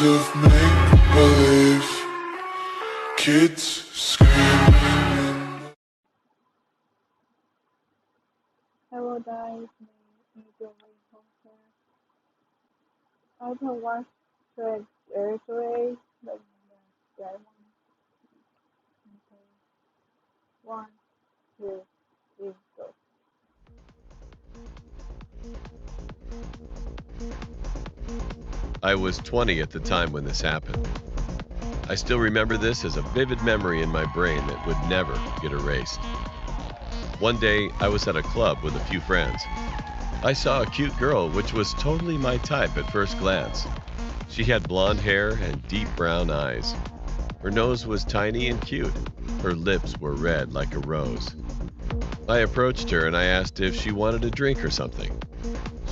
of make-believe, kids screaming. Hello guys, my name is Homer. I can watch the Earthway, but that one. Okay. One, two, three, go. I was 20 at the time when this happened. I still remember this as a vivid memory in my brain that would never get erased. One day, I was at a club with a few friends. I saw a cute girl which was totally my type at first glance. She had blonde hair and deep brown eyes. Her nose was tiny and cute. Her lips were red like a rose. I approached her and I asked if she wanted a drink or something.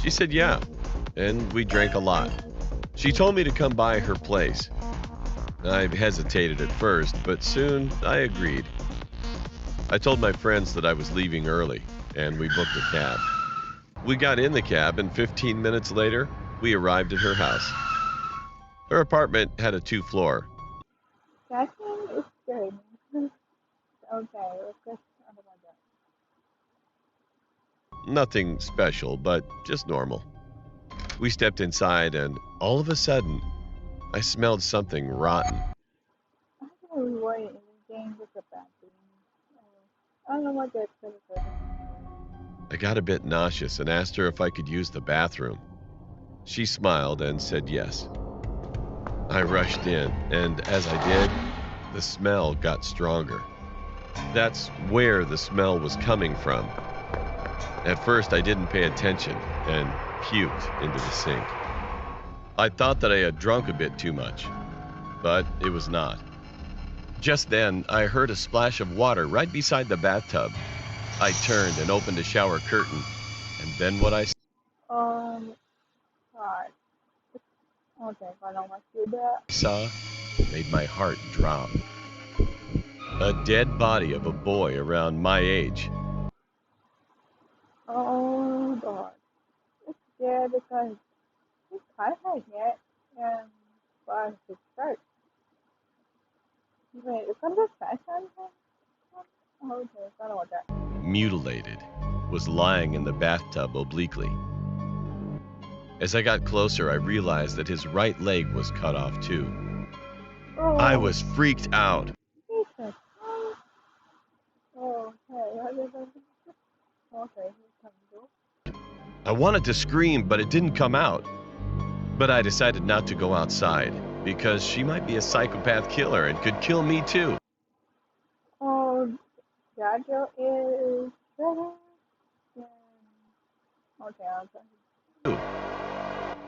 She said yeah, and we drank a lot. She told me to come by her place. I hesitated at first, but soon I agreed. I told my friends that I was leaving early, and we booked a cab. We got in the cab, and 15 minutes later, we arrived at her house. Her apartment had a 2-floor. That one is good. Okay, let's just talk about that. Nothing special, but just normal. We stepped inside, and all of a sudden, I smelled something rotten. I don't know what in the game with the bathroom. I don't know what that's for. I got a bit nauseous and asked her if I could use the bathroom. She smiled and said yes. I rushed in, and as I did, the smell got stronger. That's where the smell was coming from. At first, I didn't pay attention and puked into the sink. I thought that I had drunk a bit too much, but it was not. Just then, I heard a splash of water right beside the bathtub. I turned and opened the shower curtain, and then what I God. Okay, I don't want to do that. saw made my heart drop. A dead body of a boy around my age. Oh God. It's scared because it's kind of yet and but it's start. Wait, it's on the fashion? Okay, I don't want that. Mutilated, was lying in the bathtub obliquely. As I got closer, I realized that his right leg was cut off too. Oh, I was freaked out. Jesus. Oh, okay. Okay, he's coming through. I wanted to scream, but it didn't come out. But I decided not to go outside because she might be a psychopath killer and could kill me too. Oh, Jojo is. Okay, I'll tell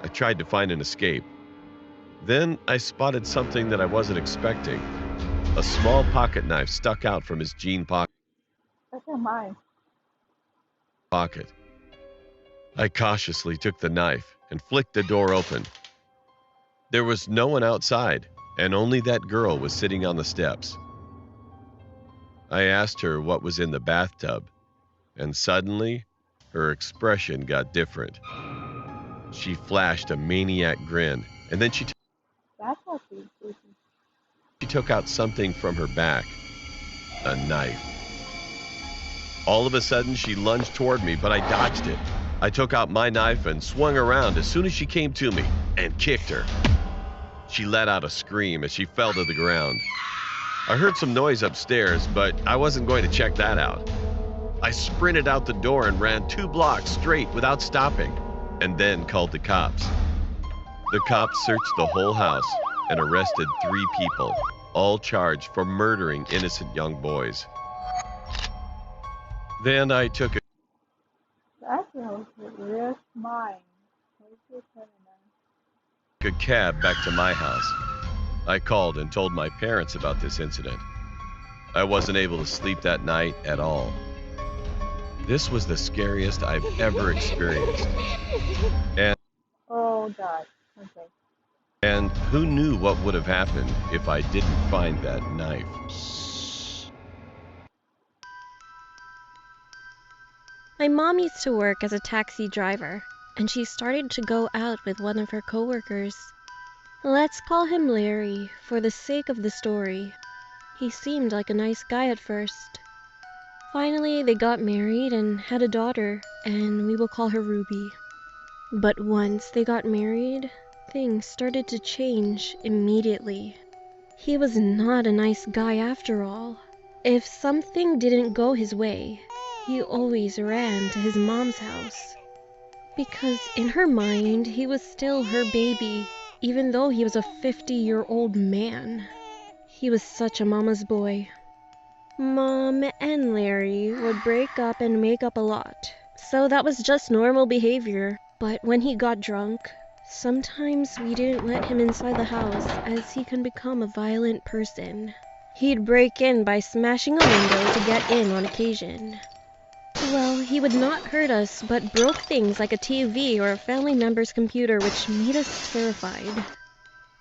I tried to find an escape. Then I spotted something that I wasn't expecting. A small pocket knife stuck out from his jean pocket. That's not mine. I cautiously took the knife and flicked the door open. There was no one outside, and only that girl was sitting on the steps. I asked her what was in the bathtub, and suddenly her expression got different. She flashed a maniac grin, and then she That's what she's took out something from her back, a knife. All of a sudden, she lunged toward me, but I dodged it. I took out my knife and swung around as soon as she came to me and kicked her. She let out a scream as she fell to the ground. I heard some noise upstairs, but I wasn't going to check that out. I sprinted out the door and ran 2 blocks straight without stopping, and then called the cops. The cops searched the whole house and arrested 3 people, all charged for murdering innocent young boys. Then I took That's real mine. a cab back to my house. I called and told my parents about this incident. I wasn't able to sleep that night at all. This was the scariest I've ever experienced. Oh God. Okay. And who knew what would have happened if I didn't find that knife? My mom used to work as a taxi driver, and she started to go out with one of her coworkers. Let's call him Larry for the sake of the story. He seemed like a nice guy at first. Finally, they got married and had a daughter, and we will call her Ruby. But once they got married, things started to change immediately. He was not a nice guy after all. If something didn't go his way, he always ran to his mom's house. Because in her mind, he was still her baby, even though he was a 50-year-old man. He was such a mama's boy. Mom and Larry would break up and make up a lot, so that was just normal behavior. But when he got drunk, sometimes we didn't let him inside the house as he can become a violent person. He'd break in by smashing a window to get in on occasion. Well, he would not hurt us, but broke things like a TV or a family member's computer, which made us terrified.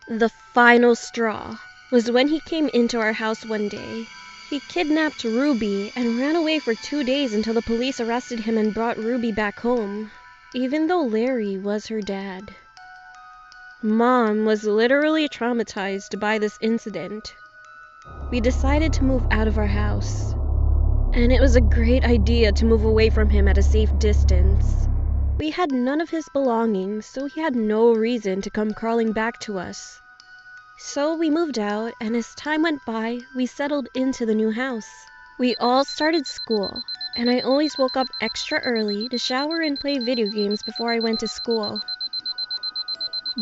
The final straw was when he came into our house one day. He kidnapped Ruby and ran away for 2 days until the police arrested him and brought Ruby back home, even though Larry was her dad. Mom was literally traumatized by this incident. We decided to move out of our house, and it was a great idea to move away from him at a safe distance. We had none of his belongings, so he had no reason to come crawling back to us. So we moved out, and as time went by, we settled into the new house. We all started school, and I always woke up extra early to shower and play video games before I went to school.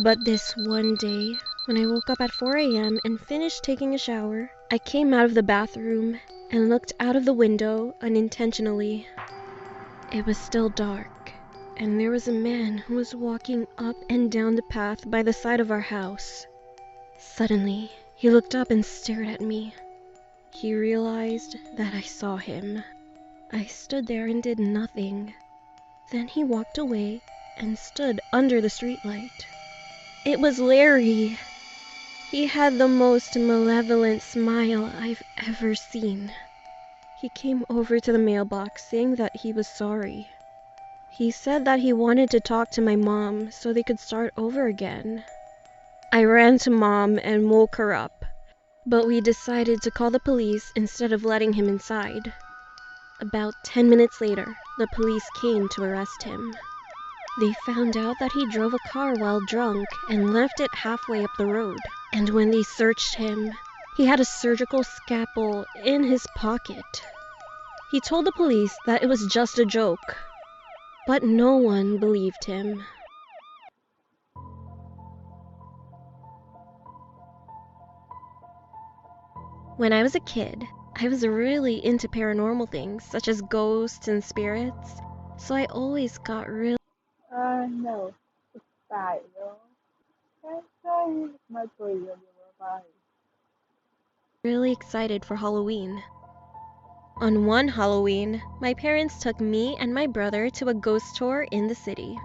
But this one day, when I woke up at 4 a.m. and finished taking a shower, I came out of the bathroom and looked out of the window unintentionally. It was still dark, and there was a man who was walking up and down the path by the side of our house. Suddenly, he looked up and stared at me. He realized that I saw him. I stood there and did nothing. Then he walked away and stood under the streetlight. It was Larry. He had the most malevolent smile I've ever seen. He came over to the mailbox saying that he was sorry. He said that he wanted to talk to my mom so they could start over again. I ran to Mom and woke her up, but we decided to call the police instead of letting him inside. About 10 minutes later, the police came to arrest him. They found out that he drove a car while drunk and left it halfway up the road. And when they searched him, he had a surgical scalpel in his pocket. He told the police that it was just a joke, but no one believed him. When I was a kid, I was really into paranormal things such as ghosts and spirits, so I always got No, it's bad, Can't say my prayer bye. really excited for Halloween. On one Halloween, my parents took me and my brother to a ghost tour in the city.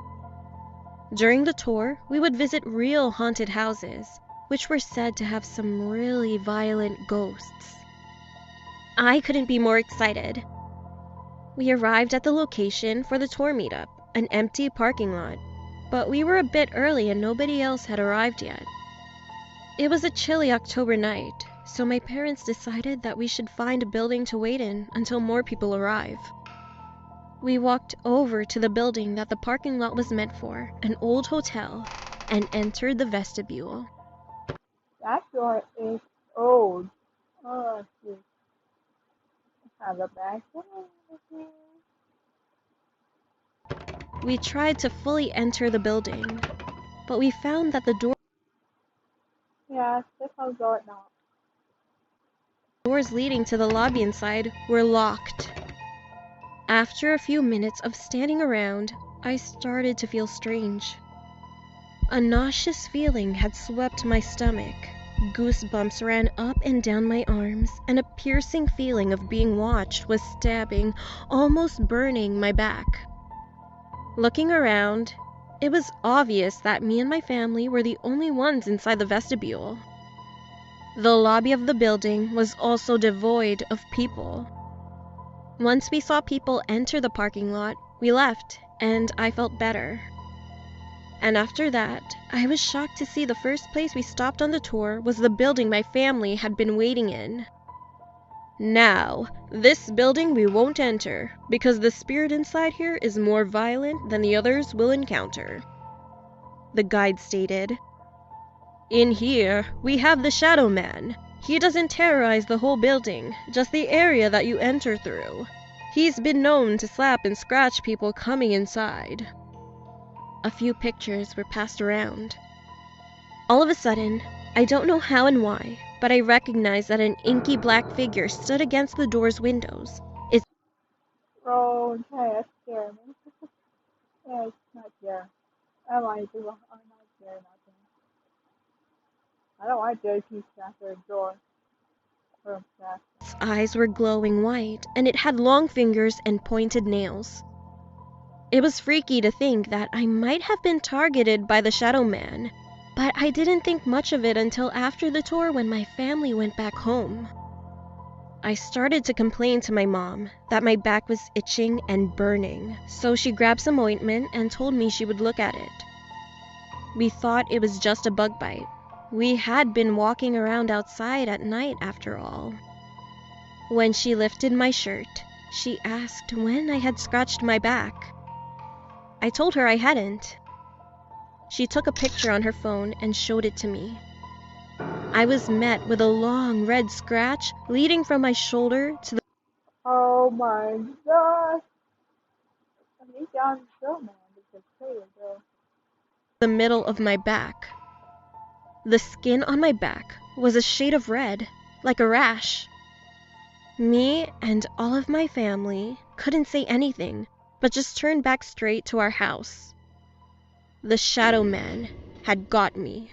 During the tour, we would visit real haunted houses, which were said to have some really violent ghosts. I couldn't be more excited. We arrived at the location for the tour meetup, an empty parking lot, but we were a bit early and nobody else had arrived yet. It was a chilly October night, so my parents decided that we should find a building to wait in until more people arrive. We walked over to the building that the parking lot was meant for, an old hotel, and entered the vestibule. That door is old. Oh, shit. Have a bathroom. We tried to fully enter the building, but we found that the Yeah, that's how door now. doors leading to the lobby inside were locked. After a few minutes of standing around, I started to feel strange. A nauseous feeling had swept my stomach. Goosebumps ran up and down my arms, and a piercing feeling of being watched was stabbing, almost burning my back. Looking around, it was obvious that me and my family were the only ones inside the vestibule. The lobby of the building was also devoid of people. Once we saw people enter the parking lot, we left, and I felt better. And after that, I was shocked to see the first place we stopped on the tour was the building my family had been waiting in. Now, this building we won't enter, because the spirit inside here is more violent than the others will encounter. The guide stated, "In here, we have the Shadow Man. He doesn't terrorize the whole building, just the area that you enter through. He's been known to slap and scratch people coming inside." A few pictures were passed around. All of a sudden, I don't know how and why, but I recognized that an inky black figure stood against the door's windows. Oh, okay, that's scary. Yeah, it's not there. I want to do. I'm not there. Nothing. I don't want to do peace after a door. Its eyes were glowing white, and it had long fingers and pointed nails. It was freaky to think that I might have been targeted by the Shadow Man, but I didn't think much of it until after the tour when my family went back home. I started to complain to my mom that my back was itching and burning, so she grabbed some ointment and told me she would look at it. We thought it was just a bug bite. We had been walking around outside at night after all. When she lifted my shirt, she asked when I had scratched my back. I told her I hadn't. She took a picture on her phone and showed it to me. I was met with a long red scratch leading from my shoulder to Oh my gosh! I think I'm so mad because the middle of my back. The skin on my back was a shade of red, like a rash. Me and all of my family couldn't say anything, but just turned back straight to our house. The Shadow Man had got me.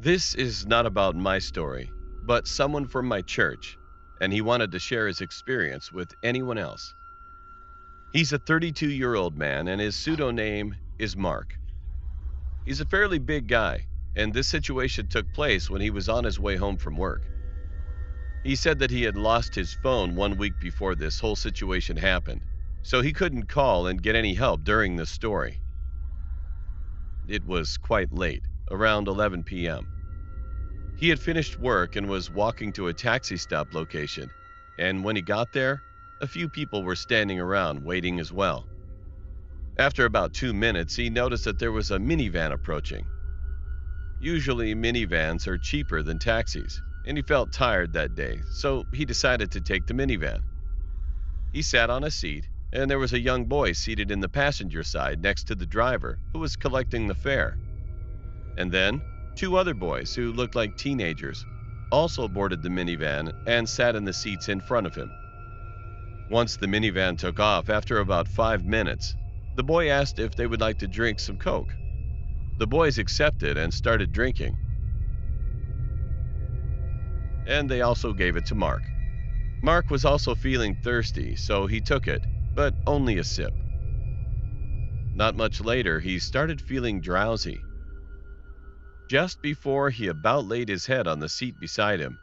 This is not about my story, but someone from my church, and he wanted to share his experience with anyone else. He's a 32-year-old man, and his pseudonym is Mark. He's a fairly big guy, and this situation took place when he was on his way home from work. He said that he had lost his phone 1 week before this whole situation happened, so he couldn't call and get any help during the story. It was quite late, around 11 p.m. He had finished work and was walking to a taxi stop location, and when he got there, a few people were standing around waiting as well. After about 2 minutes, he noticed that there was a minivan approaching. Usually, minivans are cheaper than taxis, and he felt tired that day, so he decided to take the minivan. He sat on a seat, and there was a young boy seated in the passenger side next to the driver who was collecting the fare. And then, 2 other boys who looked like teenagers also boarded the minivan and sat in the seats in front of him. Once the minivan took off, after about 5 minutes, the boy asked if they would like to drink some Coke. The boys accepted and started drinking. And they also gave it to Mark. Mark was also feeling thirsty, so he took it, but only a sip. Not much later, he started feeling drowsy. Just before he about laid his head on the seat beside him,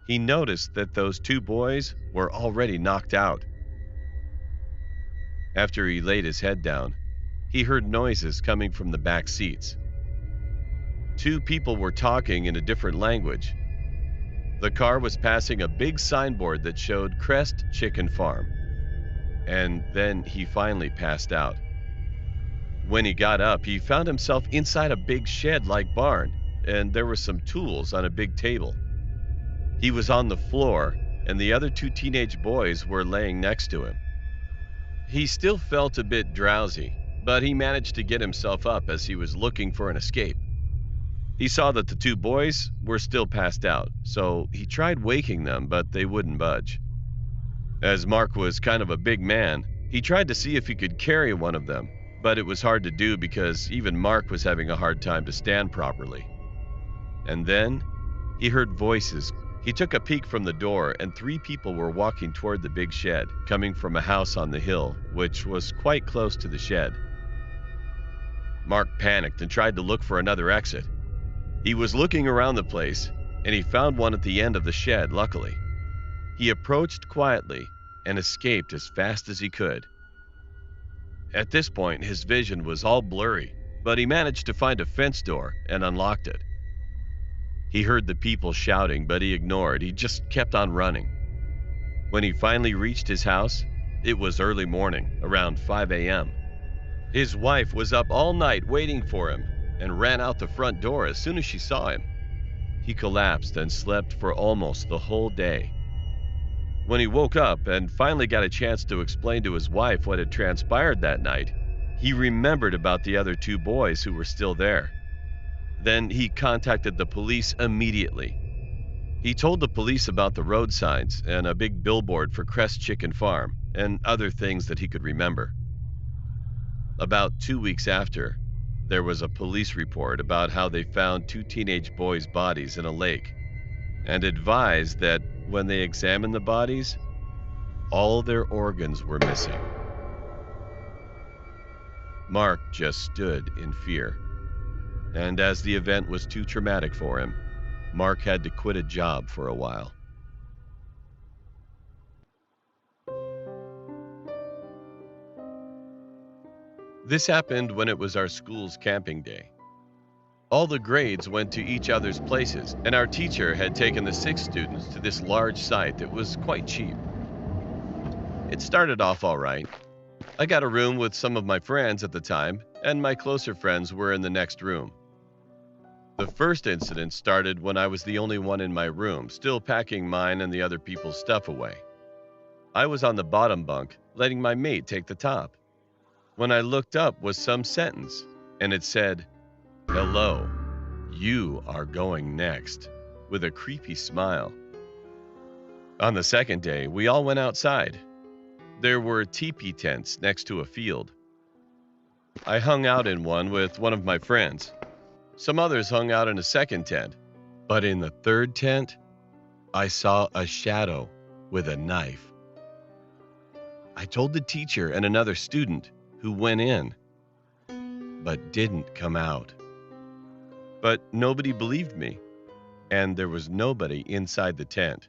he noticed that those 2 boys were already knocked out. After he laid his head down, he heard noises coming from the back seats. 2 people were talking in a different language. The car was passing a big signboard that showed Crest Chicken Farm. And then he finally passed out. When he got up, he found himself inside a big shed-like barn, and there were some tools on a big table. He was on the floor, and the other 2 teenage boys were laying next to him. He still felt a bit drowsy, but he managed to get himself up as he was looking for an escape. He saw that the 2 boys were still passed out, so he tried waking them, but they wouldn't budge. As Mark was kind of a big man, he tried to see if he could carry one of them, but it was hard to do because even Mark was having a hard time to stand properly. And then he heard voices. He took a peek from the door, and 3 people were walking toward the big shed, coming from a house on the hill, which was quite close to the shed. Mark panicked and tried to look for another exit. He was looking around the place, and he found one at the end of the shed, luckily. He approached quietly and escaped as fast as he could. At this point, his vision was all blurry, but he managed to find a fence door and unlocked it. He heard the people shouting, but he ignored. He just kept on running. When he finally reached his house, it was early morning, around 5 a.m. His wife was up all night waiting for him and ran out the front door as soon as she saw him. He collapsed and slept for almost the whole day. When he woke up and finally got a chance to explain to his wife what had transpired that night, he remembered about the other two boys who were still there. Then he contacted the police immediately. He told the police about the road signs and a big billboard for Crest Chicken Farm and other things that he could remember. About 2 weeks after, there was a police report about how they found two teenage boys' bodies in a lake and advised that when they examined the bodies, all their organs were missing. Mark just stood in fear. And as the event was too traumatic for him, Mark had to quit a job for a while. This happened when it was our school's camping day. All the grades went to each other's places, and our teacher had taken the 6 students to this large site that was quite cheap. It started off all right. I got a room with some of my friends at the time, and my closer friends were in the next room. The first incident started when I was the only one in my room, still packing mine and the other people's stuff away. I was on the bottom bunk, letting my mate take the top. When I looked up was some sentence, and it said, "Hello, you are going next," with a creepy smile. On the second day, we all went outside. There were teepee tents next to a field. I hung out in one with one of my friends. Some others hung out in a second tent, but in the third tent, I saw a shadow with a knife. I told the teacher and another student who went in, but didn't come out. But nobody believed me, and there was nobody inside the tent.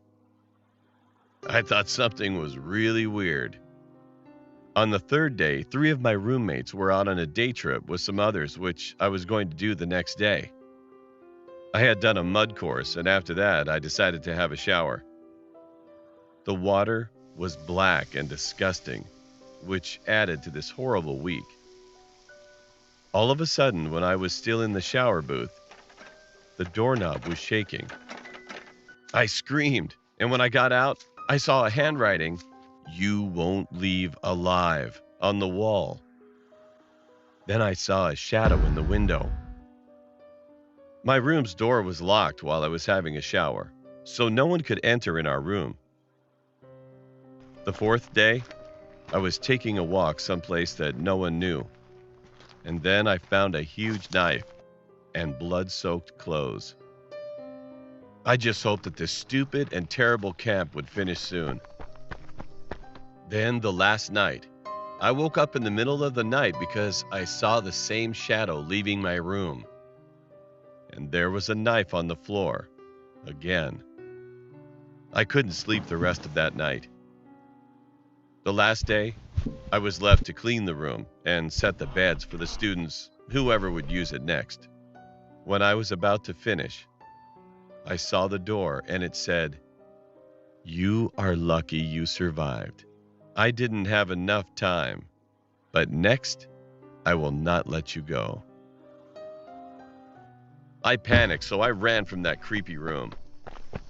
I thought something was really weird. On the third day, 3 of my roommates were out on a day trip with some others, which I was going to do the next day. I had done a mud course, and after that, I decided to have a shower. The water was black and disgusting, which added to this horrible week. All of a sudden, when I was still in the shower booth, the doorknob was shaking. I screamed, and when I got out, I saw a handwriting, "You won't leave alive," on the wall. Then I saw a shadow in the window. My room's door was locked while I was having a shower, so no one could enter in our room. The fourth day, I was taking a walk someplace that no one knew, and then I found a huge knife and blood-soaked clothes. I just hoped that this stupid and terrible camp would finish soon. Then the last night, I woke up in the middle of the night because I saw the same shadow leaving my room. And there was a knife on the floor, again. I couldn't sleep the rest of that night. The last day, I was left to clean the room and set the beds for the students, whoever would use it next. When I was about to finish, I saw the door and it said, "You are lucky you survived. I didn't have enough time, but next, I will not let you go." I panicked, so I ran from that creepy room.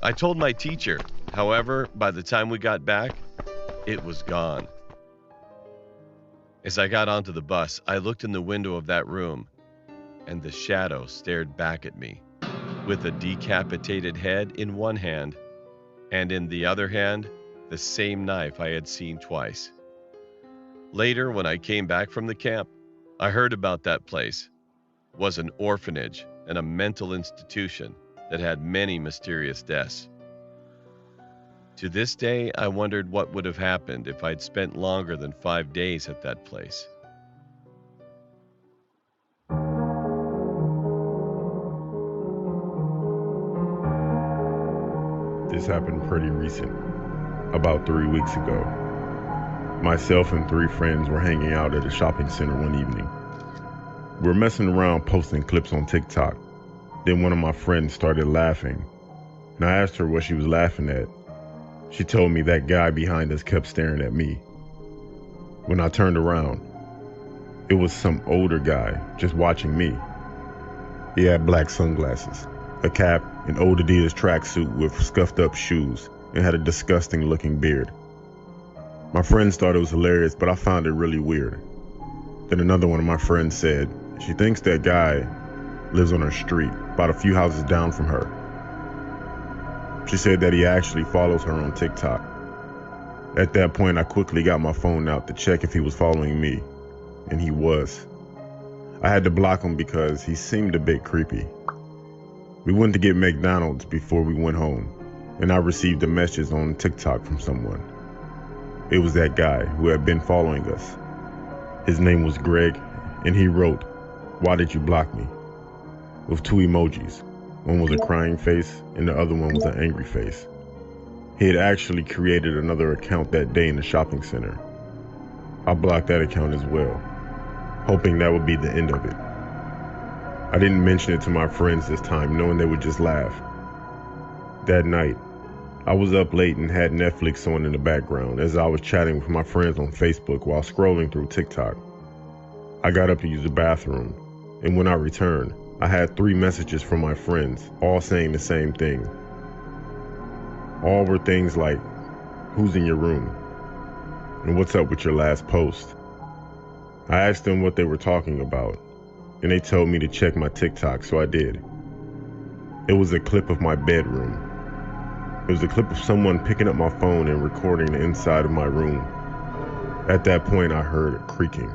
I told my teacher. However, by the time we got back, it was gone. As I got onto the bus, I looked in the window of that room, and the shadow stared back at me, with a decapitated head in one hand, and in the other hand, the same knife I had seen twice. Later, when I came back from the camp, I heard about that place. It was an orphanage and a mental institution that had many mysterious deaths. To this day, I wondered what would have happened if I'd spent longer than 5 days at that place. This happened pretty recent, about 3 weeks ago. Myself and 3 friends were hanging out at a shopping center one evening. We were messing around posting clips on TikTok. Then one of my friends started laughing, and I asked her what she was laughing at. She told me that guy behind us kept staring at me. When I turned around, it was some older guy just watching me. He had black sunglasses, a cap, an old Adidas tracksuit with scuffed up shoes, and had a disgusting looking beard. My friends thought it was hilarious, but I found it really weird. Then another one of my friends said she thinks that guy lives on her street, about a few houses down from her. She said that he actually follows her on TikTok. At that point, I quickly got my phone out to check if he was following me, and he was. I had to block him because he seemed a bit creepy. We went to get McDonald's before we went home, and I received a message on TikTok from someone. It was that guy who had been following us. His name was Greg, and he wrote, "Why did you block me?" with 2 emojis. One was a crying face, and the other one was an angry face. He had actually created another account that day in the shopping center. I blocked that account as well, hoping that would be the end of it. I didn't mention it to my friends this time, knowing they would just laugh. That night, I was up late and had Netflix on in the background as I was chatting with my friends on Facebook while scrolling through TikTok. I got up to use the bathroom, and when I returned, I had 3 messages from my friends, all saying the same thing. All were things like, "Who's in your room?" and "What's up with your last post?" I asked them what they were talking about, and they told me to check my TikTok, so I did. It was a clip of my bedroom. It was a clip of someone picking up my phone and recording the inside of my room. At that point, I heard a creaking.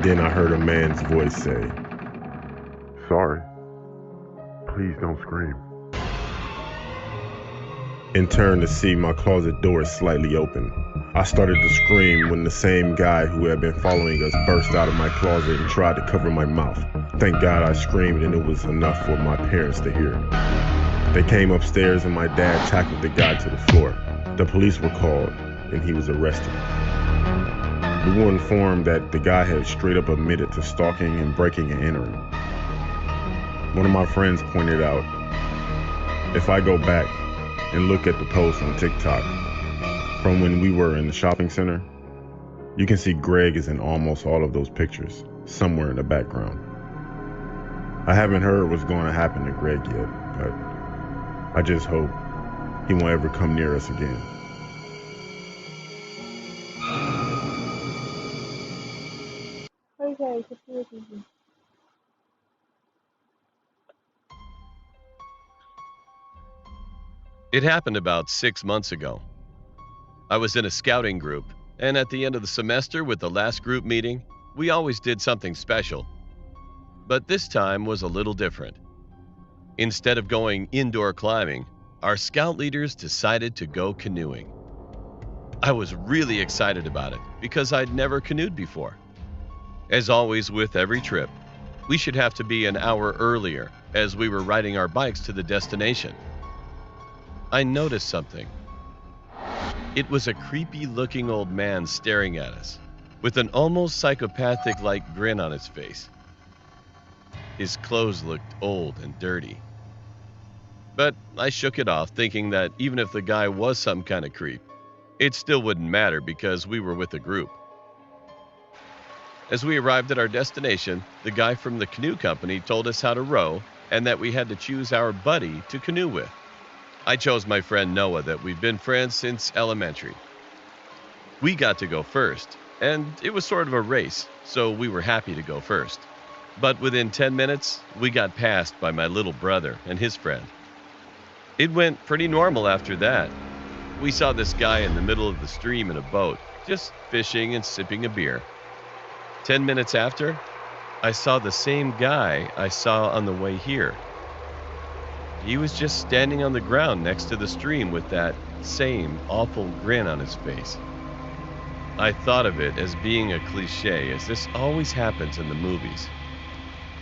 Then I heard a man's voice say, "Sorry, please don't scream," and turned to see my closet door slightly open. I started to scream when the same guy who had been following us burst out of my closet and tried to cover my mouth. Thank God I screamed and it was enough for my parents to hear. They came upstairs and my dad tackled the guy to the floor. The police were called and he was arrested. We were informed that the guy had straight up admitted to stalking and breaking and entering. One of my friends pointed out, if I go back and look at the post on TikTok from when we were in the shopping center, you can see Greg is in almost all of those pictures, somewhere in the background. I haven't heard what's going to happen to Greg yet, but I just hope he won't ever come near us again. Okay, conspiracy. It happened about 6 months ago. I was in a scouting group, and at the end of the semester with the last group meeting, we always did something special. But this time was a little different. Instead of going indoor climbing, our scout leaders decided to go canoeing. I was really excited about it because I'd never canoed before. As always with every trip, we should have to be an hour earlier as we were riding our bikes to the destination. I noticed something. It was a creepy-looking old man staring at us, with an almost psychopathic-like grin on his face. His clothes looked old and dirty. But I shook it off, thinking that even if the guy was some kind of creep, it still wouldn't matter because we were with a group. As we arrived at our destination, the guy from the canoe company told us how to row and that we had to choose our buddy to canoe with. I chose my friend Noah that we've been friends since elementary. We got to go first, and it was sort of a race, so we were happy to go first. But within 10 minutes, we got passed by my little brother and his friend. It went pretty normal after that. We saw this guy in the middle of the stream in a boat, just fishing and sipping a beer. 10 minutes after, I saw the same guy I saw on the way here. He was just standing on the ground next to the stream with that same awful grin on his face. I thought of it as being a cliche, as this always happens in the movies.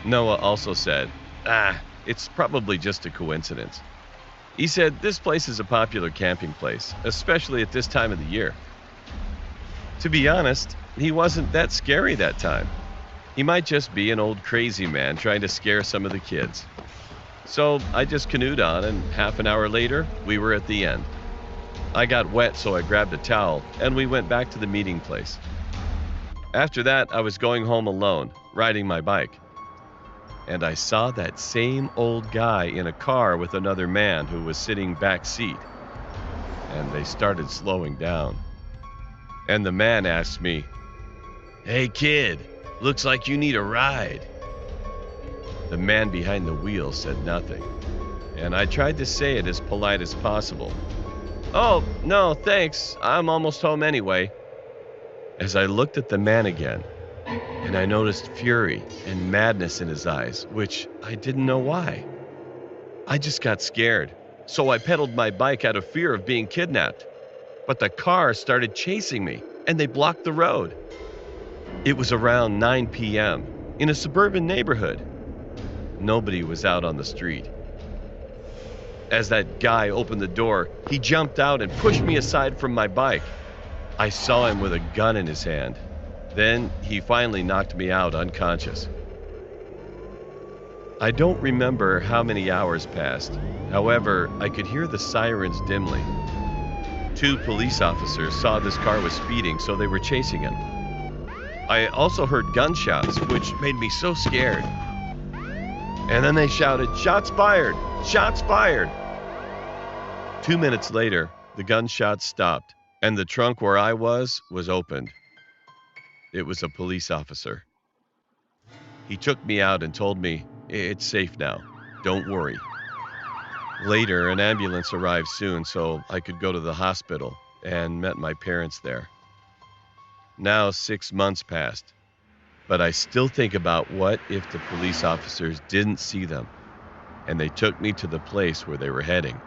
Noah also said, it's probably just a coincidence. He said this place is a popular camping place, especially at this time of the year. To be honest, he wasn't that scary that time. He might just be an old crazy man trying to scare some of the kids. So I just canoed on, and half an hour later, we were at the end. I got wet, so I grabbed a towel, and we went back to the meeting place. After that, I was going home alone, riding my bike. And I saw that same old guy in a car with another man who was sitting back seat. And they started slowing down. And the man asked me, "Hey kid, looks like you need a ride." The man behind the wheel said nothing, and I tried to say it as polite as possible. "Oh, no, thanks. I'm almost home anyway." As I looked at the man again, and I noticed fury and madness in his eyes, which I didn't know why. I just got scared, so I pedaled my bike out of fear of being kidnapped. But the car started chasing me, and they blocked the road. It was around 9 p.m. in a suburban neighborhood. Nobody was out on the street. As that guy opened the door, he jumped out and pushed me aside from my bike. I saw him with a gun in his hand. Then he finally knocked me out unconscious. I don't remember how many hours passed. However, I could hear the sirens dimly. 2 police officers saw this car was speeding, so they were chasing him. I also heard gunshots, which made me so scared. And then they shouted, "Shots fired! Shots fired!" 2 minutes later, the gunshots stopped, and the trunk where I was opened. It was a police officer. He took me out and told me, "It's safe now. Don't worry." Later, an ambulance arrived soon, so I could go to the hospital and met my parents there. Now 6 months passed, but I still think about what if the police officers didn't see them and they took me to the place where they were heading.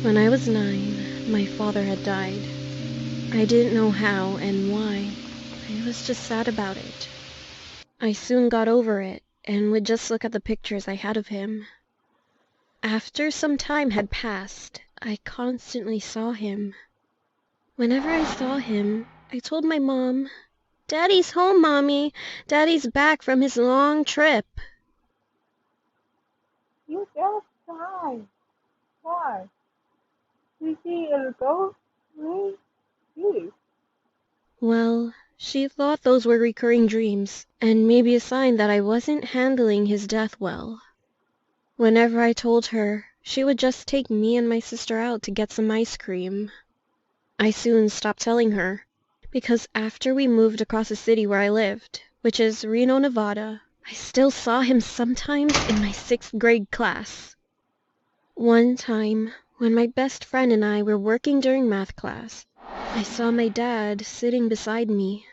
When I was 9, my father had died. I didn't know how and why. I was just sad about it. I soon got over it and would just look at the pictures I had of him. After some time had passed, I constantly saw him. Whenever I saw him, I told my mom, "Daddy's home, Mommy. Daddy's back from his long trip." You just died. Why? You see a ghost? Really? You? Well, she thought those were recurring dreams, and maybe a sign that I wasn't handling his death well. Whenever I told her, she would just take me and my sister out to get some ice cream. I soon stopped telling her, because after we moved across the city where I lived, which is Reno, Nevada, I still saw him sometimes in my 6th grade class. One time, when my best friend and I were working during math class, I saw my dad sitting beside me.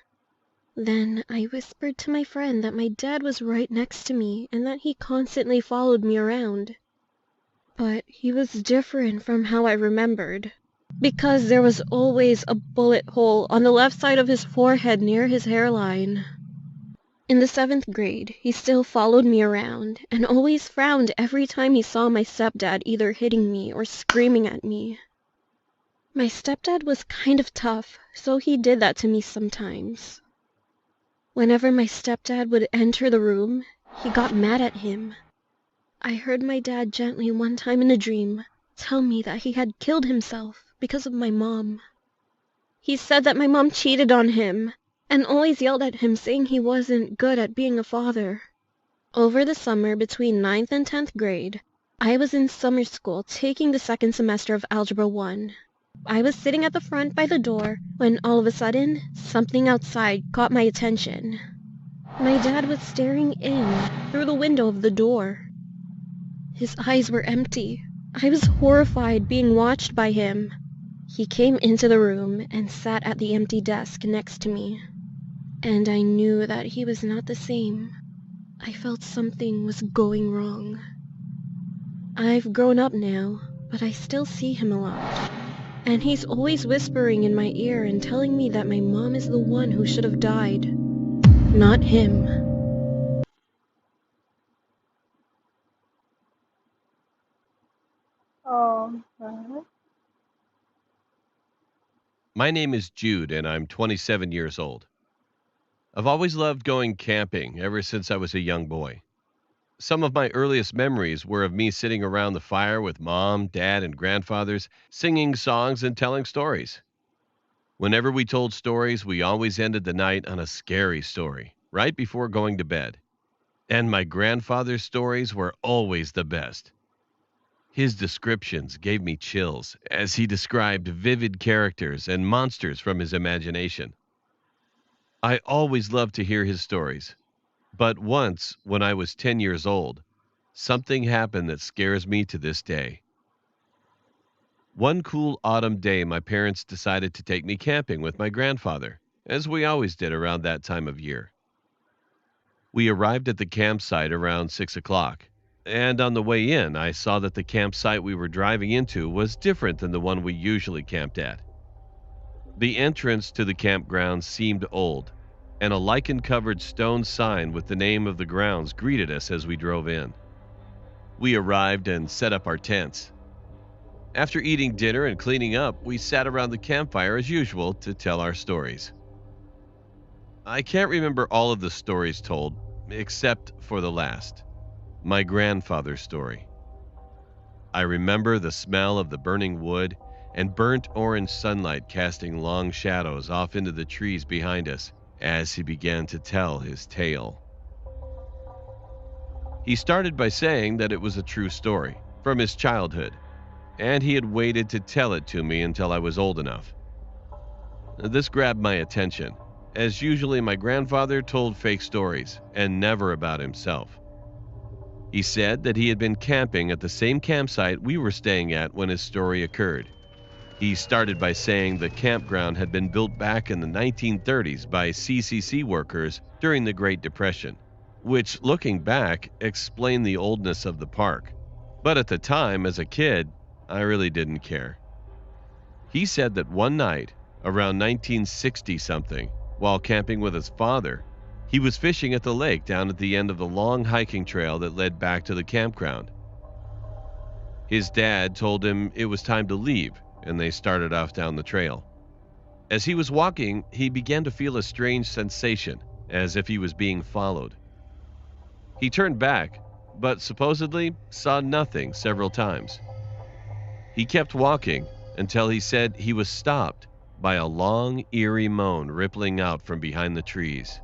Then I whispered to my friend that my dad was right next to me and that he constantly followed me around. But he was different from how I remembered, because there was always a bullet hole on the left side of his forehead near his hairline. In the 7th grade, he still followed me around and always frowned every time he saw my stepdad either hitting me or screaming at me. My stepdad was kind of tough, so he did that to me sometimes. Whenever my stepdad would enter the room, he got mad at him. I heard my dad gently one time in a dream tell me that he had killed himself because of my mom. He said that my mom cheated on him and always yelled at him saying he wasn't good at being a father. Over the summer between 9th and 10th grade, I was in summer school taking the 2nd semester of Algebra 1. I was sitting at the front by the door when all of a sudden, something outside caught my attention. My dad was staring in through the window of the door. His eyes were empty. I was horrified being watched by him. He came into the room and sat at the empty desk next to me. And I knew that he was not the same. I felt something was going wrong. I've grown up now, but I still see him a lot. And he's always whispering in my ear and telling me that my mom is the one who should have died, not him. Okay. My name is Jude, and I'm 27 years old. I've always loved going camping ever since I was a young boy. Some of my earliest memories were of me sitting around the fire with mom, dad, and grandfathers, singing songs and telling stories. Whenever we told stories, we always ended the night on a scary story, right before going to bed. And my grandfather's stories were always the best. His descriptions gave me chills as he described vivid characters and monsters from his imagination. I always loved to hear his stories, but once, when I was 10 years old, something happened that scares me to this day. One cool autumn day, my parents decided to take me camping with my grandfather, as we always did around that time of year. We arrived at the campsite around 6 o'clock, and on the way in, I saw that the campsite we were driving into was different than the one we usually camped at. The entrance to the campground seemed old, and a lichen-covered stone sign with the name of the grounds greeted us as we drove in. We arrived and set up our tents. After eating dinner and cleaning up, we sat around the campfire as usual to tell our stories. I can't remember all of the stories told, except for the last, my grandfather's story. I remember the smell of the burning wood and burnt orange sunlight casting long shadows off into the trees behind us as he began to tell his tale. He started by saying that it was a true story from his childhood, and he had waited to tell it to me until I was old enough. This grabbed my attention, as usually my grandfather told fake stories and never about himself. He said that he had been camping at the same campsite we were staying at when his story occurred. He started by saying the campground had been built back in the 1930s by CCC workers during the Great Depression, which, looking back, explained the oldness of the park. But at the time, as a kid, I really didn't care. He said that one night, around 1960-something, while camping with his father, he was fishing at the lake down at the end of the long hiking trail that led back to the campground. His dad told him it was time to leave, and they started off down the trail. As he was walking, he began to feel a strange sensation, as if he was being followed. He turned back, but supposedly saw nothing several times. He kept walking until he said he was stopped by a long, eerie moan rippling out from behind the trees.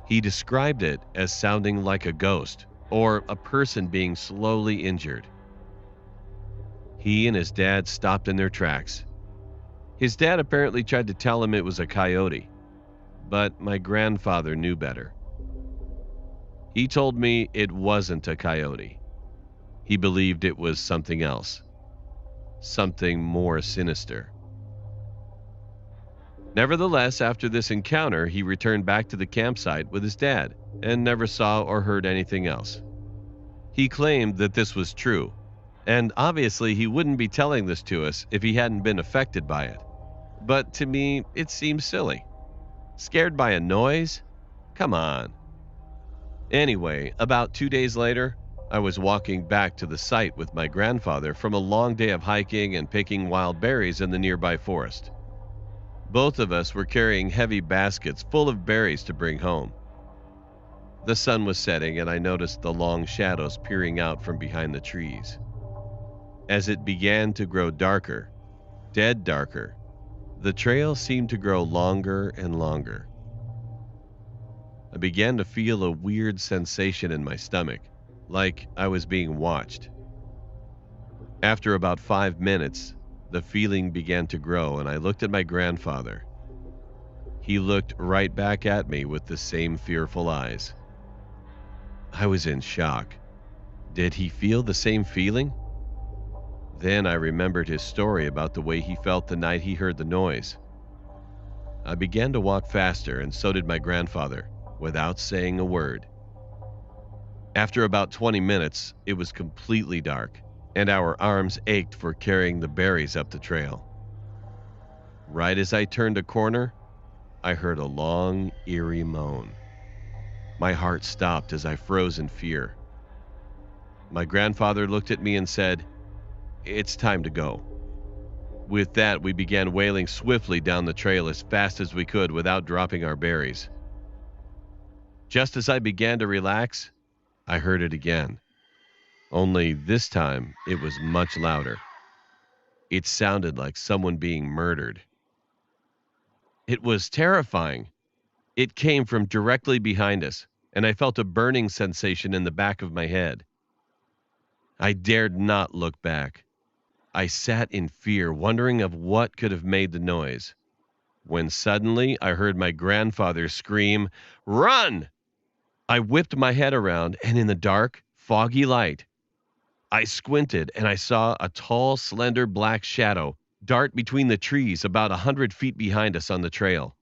He described it as sounding like a ghost or a person being slowly injured. He and his dad stopped in their tracks. His dad apparently tried to tell him it was a coyote, but my grandfather knew better. He told me it wasn't a coyote. He believed it was something else, something more sinister. Nevertheless, after this encounter, he returned back to the campsite with his dad and never saw or heard anything else. He claimed that this was true, and obviously he wouldn't be telling this to us if he hadn't been affected by it. But to me, it seems silly. Scared by a noise? Come on. Anyway, about 2 days later, I was walking back to the site with my grandfather from a long day of hiking and picking wild berries in the nearby forest. Both of us were carrying heavy baskets full of berries to bring home. The sun was setting, and I noticed the long shadows peering out from behind the trees. As it began to grow darker, dead darker, the trail seemed to grow longer and longer. I began to feel a weird sensation in my stomach, like I was being watched. After about 5 minutes, the feeling began to grow, and I looked at my grandfather. He looked right back at me with the same fearful eyes. I was in shock. Did he feel the same feeling? Then I remembered his story about the way he felt the night he heard the noise. I began to walk faster, and so did my grandfather, without saying a word. After about 20 minutes, it was completely dark, and our arms ached for carrying the berries up the trail. Right as I turned a corner, I heard a long, eerie moan. My heart stopped as I froze in fear. My grandfather looked at me and said, "It's time to go." With that, we began wailing swiftly down the trail as fast as we could without dropping our berries. Just as I began to relax, I heard it again. Only this time, it was much louder. It sounded like someone being murdered. It was terrifying. It came from directly behind us, and I felt a burning sensation in the back of my head. I dared not look back. I sat in fear, wondering of what could have made the noise, when suddenly I heard my grandfather scream, "Run!" I whipped my head around, and in the dark, foggy light, I squinted and I saw a tall, slender black shadow dart between the trees about 100 feet behind us on the trail.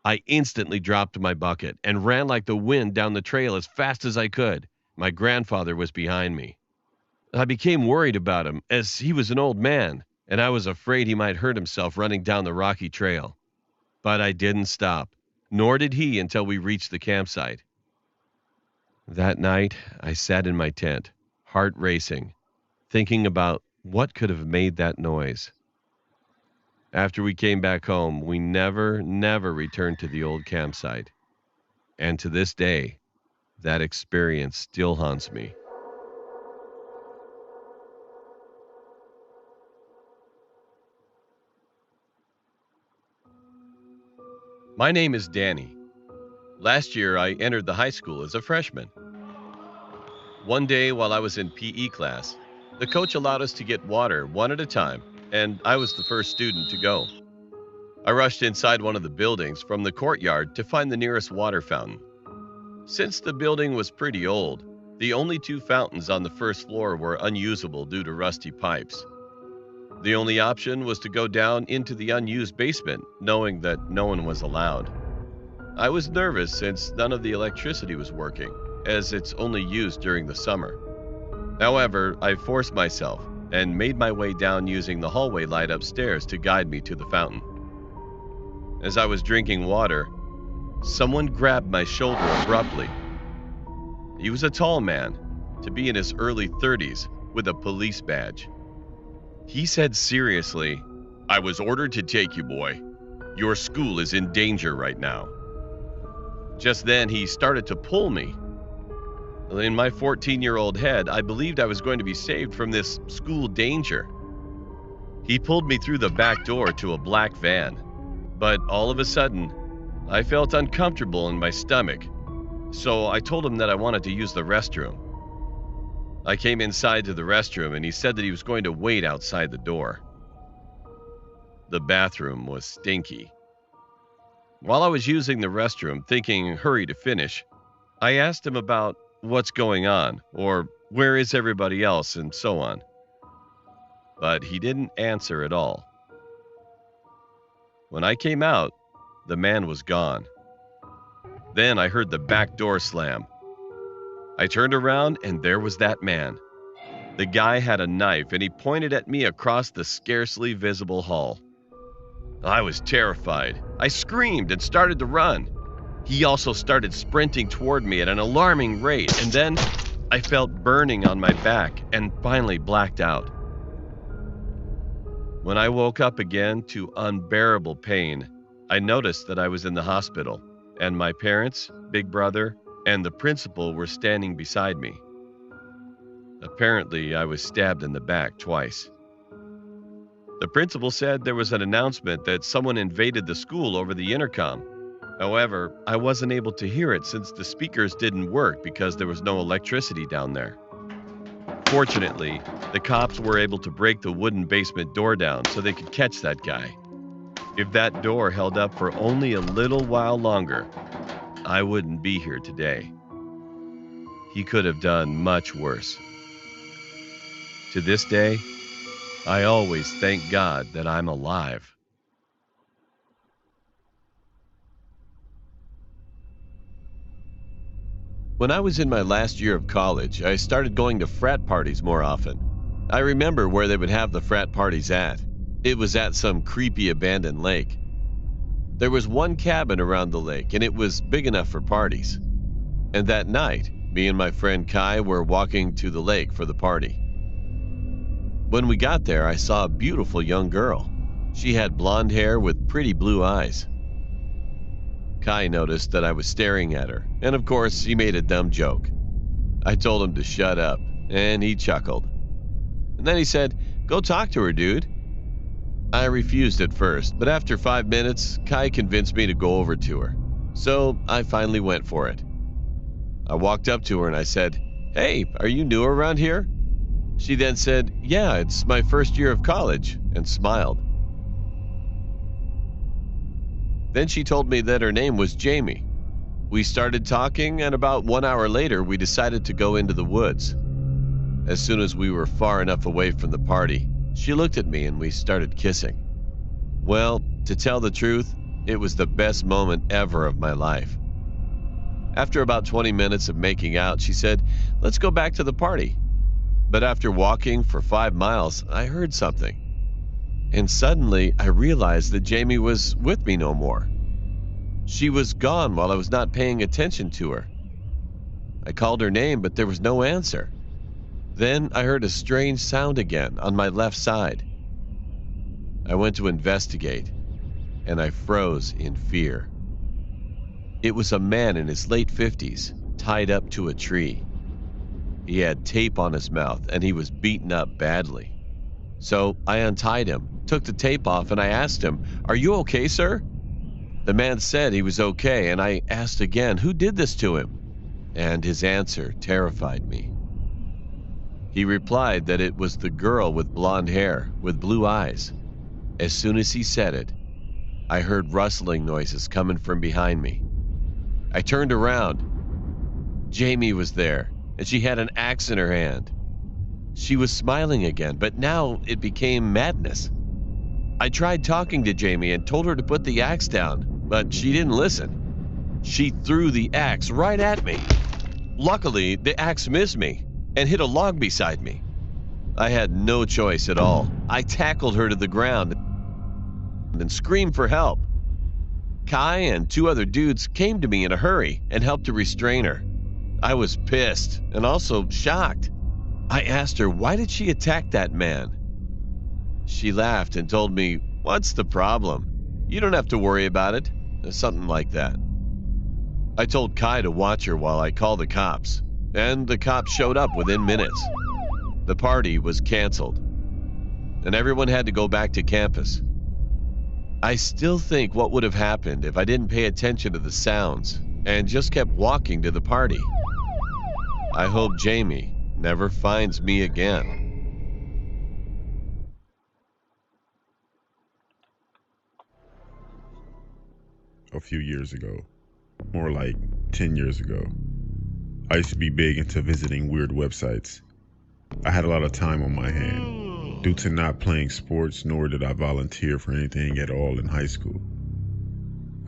I instantly dropped my bucket and ran like the wind down the trail as fast as I could. My grandfather was behind me. I became worried about him, as he was an old man, and I was afraid he might hurt himself running down the rocky trail. But I didn't stop, nor did he until we reached the campsite. That night, I sat in my tent, heart racing, thinking about what could have made that noise. After we came back home, we never returned to the old campsite. And to this day, that experience still haunts me. My name is Danny. Last year, I entered the high school as a freshman. One day while I was in PE class, the coach allowed us to get water one at a time, and I was the first student to go. I rushed inside one of the buildings from the courtyard to find the nearest water fountain. Since the building was pretty old, the only 2 fountains on the first floor were unusable due to rusty pipes. The only option was to go down into the unused basement, knowing that no one was allowed. I was nervous since none of the electricity was working, as it's only used during the summer. However, I forced myself and made my way down using the hallway light upstairs to guide me to the fountain. As I was drinking water, someone grabbed my shoulder abruptly. He was a tall man, to be in his early 30s, with a police badge. He said seriously, "I was ordered to take you, boy. Your school is in danger right now." Just then, he started to pull me. In my 14-year-old head, I believed I was going to be saved from this school danger. He pulled me through the back door to a black van, but all of a sudden, I felt uncomfortable in my stomach, so I told him that I wanted to use the restroom. I came inside to the restroom and he said that he was going to wait outside the door. The bathroom was stinky. While I was using the restroom, thinking hurry to finish, I asked him about what's going on, or where is everybody else, and so on. But he didn't answer at all. When I came out, the man was gone. Then I heard the back door slam. I turned around and there was that man. The guy had a knife and he pointed at me across the scarcely visible hall. I was terrified. I screamed and started to run. He also started sprinting toward me at an alarming rate, and then I felt burning on my back and finally blacked out. When I woke up again to unbearable pain, I noticed that I was in the hospital, and my parents, big brother, and the principal were standing beside me. Apparently, I was stabbed in the back twice. The principal said there was an announcement that someone invaded the school over the intercom. However, I wasn't able to hear it since the speakers didn't work because there was no electricity down there. Fortunately, the cops were able to break the wooden basement door down so they could catch that guy. If that door held up for only a little while longer, I wouldn't be here today. He could have done much worse. To this day, I always thank God that I'm alive. When I was in my last year of college, I started going to frat parties more often. I remember where they would have the frat parties at. It was at some creepy abandoned lake. There was one cabin around the lake, and it was big enough for parties. And that night, me and my friend Kai were walking to the lake for the party. When we got there, I saw a beautiful young girl. She had blonde hair with pretty blue eyes. Kai noticed that I was staring at her, and of course, he made a dumb joke. I told him to shut up, and he chuckled. And then he said, "Go talk to her, dude." I refused at first, but after 5 minutes, Kai convinced me to go over to her. So I finally went for it. I walked up to her and I said, "Hey, are you new around here?" She then said, "Yeah, it's my first year of college," and smiled. Then she told me that her name was Jamie. We started talking, and about 1 hour later, we decided to go into the woods. As soon as we were far enough away from the party, she looked at me and we started kissing. Well, to tell the truth, it was the best moment ever of my life. After about 20 minutes of making out, she said, "Let's go back to the party." But after walking for 5 miles, I heard something. And suddenly, I realized that Jamie was with me no more. She was gone while I was not paying attention to her. I called her name, but there was no answer. Then I heard a strange sound again on my left side. I went to investigate, and I froze in fear. It was a man in his late 50s, tied up to a tree. He had tape on his mouth, and he was beaten up badly. So I untied him, took the tape off, and I asked him, "Are you okay, sir?" The man said he was okay, and I asked again, "Who did this to him?" And his answer terrified me. He replied that it was the girl with blonde hair, with blue eyes. As soon as he said it, I heard rustling noises coming from behind me. I turned around. Jamie was there, and she had an axe in her hand. She was smiling again, but now it became madness. I tried talking to Jamie and told her to put the axe down, but she didn't listen. She threw the axe right at me. Luckily, the axe missed me and hit a log beside me. I had no choice at all. I tackled her to the ground and screamed for help. Kai and 2 other dudes came to me in a hurry and helped to restrain her. I was pissed and also shocked. I asked her, why did she attack that man? She laughed and told me, "What's the problem? You don't have to worry about it," or something like that. I told Kai to watch her while I called the cops, and the cops showed up within minutes. The party was canceled, and everyone had to go back to campus. I still think what would have happened if I didn't pay attention to the sounds and just kept walking to the party. I hope Jamie never finds me again. A few years ago, more like 10 years ago, I used to be big into visiting weird websites. I had a lot of time on my hand due to not playing sports, nor did I volunteer for anything at all in high school.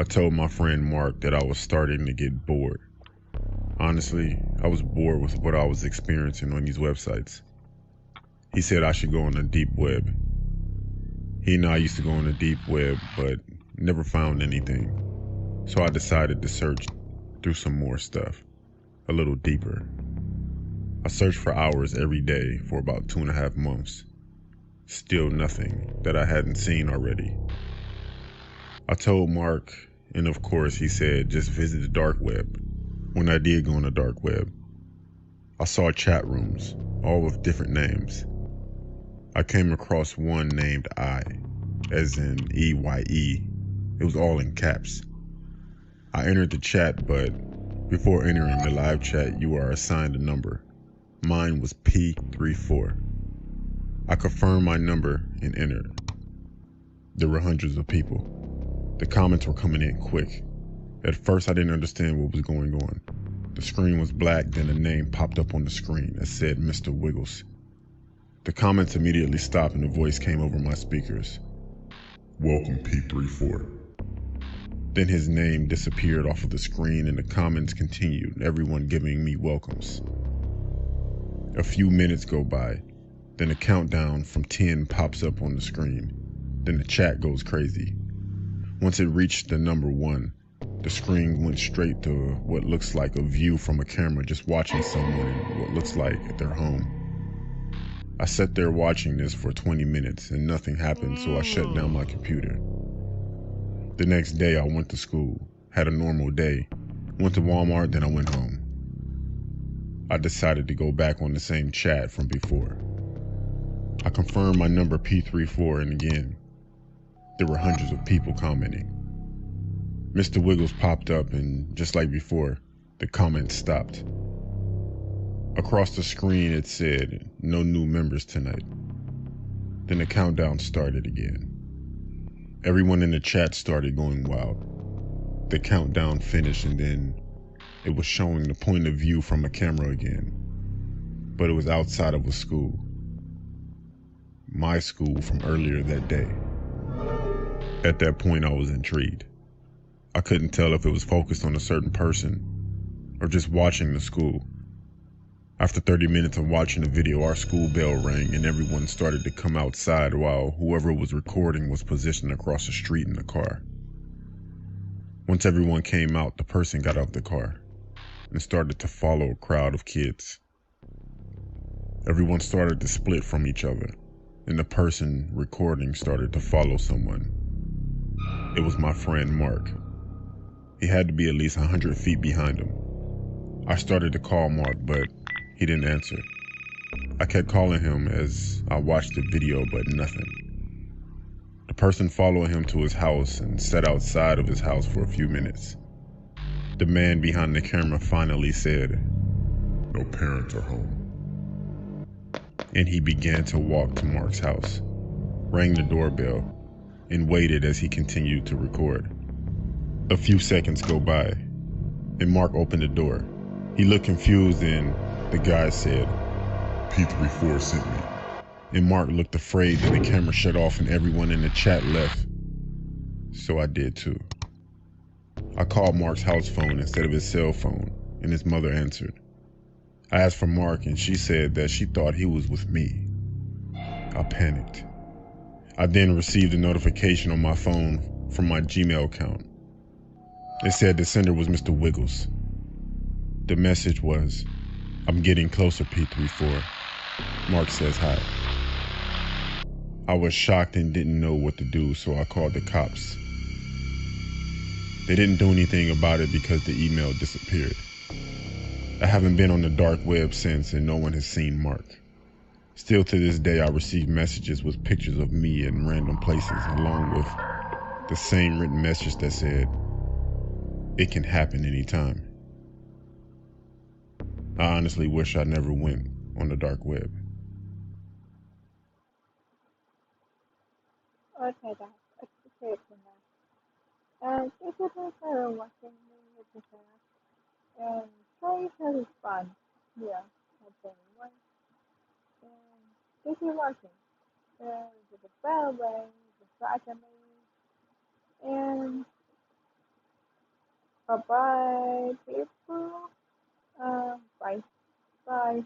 I told my friend Mark that I was starting to get bored. Honestly, I was bored with what I was experiencing on these websites. He said I should go on the deep web. He and I used to go on the deep web, but never found anything. So I decided to search through some more stuff, a little deeper. I searched for hours every day for about 2.5 months. Still nothing that I hadn't seen already. I told Mark, and of course he said just visit the dark web. When I did go on the dark web, I saw chat rooms, all with different names. I came across one named I, as in EYE. It was all in caps. I entered the chat, but before entering the live chat, you are assigned a number. Mine was P34. I confirmed my number and entered. There were hundreds of people. The comments were coming in quick. At first, I didn't understand what was going on. The screen was black, then a name popped up on the screen that said Mr. Wiggles. The comments immediately stopped and a voice came over my speakers. "Welcome, P34. Then his name disappeared off of the screen and the comments continued, everyone giving me welcomes. A few minutes go by, then a countdown from 10 pops up on the screen. Then the chat goes crazy. Once it reached the number 1, the screen went straight to what looks like a view from a camera just watching someone in what looks like at their home. I sat there watching this for 20 minutes and nothing happened, so I shut down my computer. The next day I went to school, had a normal day, went to Walmart, then I went home. I decided to go back on the same chat from before. I confirmed my number P34 and again, there were hundreds of people commenting. Mr. Wiggles popped up and just like before, the comments stopped. Across the screen it said, no new members tonight. Then the countdown started again. Everyone in the chat started going wild. The countdown finished and then it was showing the point of view from a camera again. But it was outside of a school. My school from earlier that day. At that point I was intrigued. I couldn't tell if it was focused on a certain person or just watching the school. After 30 minutes of watching the video, our school bell rang and everyone started to come outside while whoever was recording was positioned across the street in the car. Once everyone came out, the person got out of the car and started to follow a crowd of kids. Everyone started to split from each other and the person recording started to follow someone. It was my friend Mark. He had to be at least 100 feet behind him. I started to call Mark, but he didn't answer. I kept calling him as I watched the video, but nothing. The person followed him to his house and sat outside of his house for a few minutes. The man behind the camera finally said, "No parents are home." And he began to walk to Mark's house, rang the doorbell, and waited as he continued to record. A few seconds go by, and Mark opened the door. He looked confused and the guy said, "P34 sent me." And Mark looked afraid that the camera shut off and everyone in the chat left. So I did too. I called Mark's house phone instead of his cell phone, and his mother answered. I asked for Mark and she said that she thought he was with me. I panicked. I then received a notification on my phone from my Gmail account. It said the sender was Mr. Wiggles. The message was, "I'm getting closer, P34. Mark says hi." I was shocked and didn't know what to do, so I called the cops. They didn't do anything about it because the email disappeared. I haven't been on the dark web since and no one has seen Mark. Still to this day I receive messages with pictures of me in random places along with the same written message that said, "It can happen anytime." I honestly wish I never went on the dark web. Okay, that's explication now. And if you think I'm watching me with the channel, and try to respond here at anyone. And if you're watching, with the bell ring, subscribe to me, and bye bye people. Bye. Bye.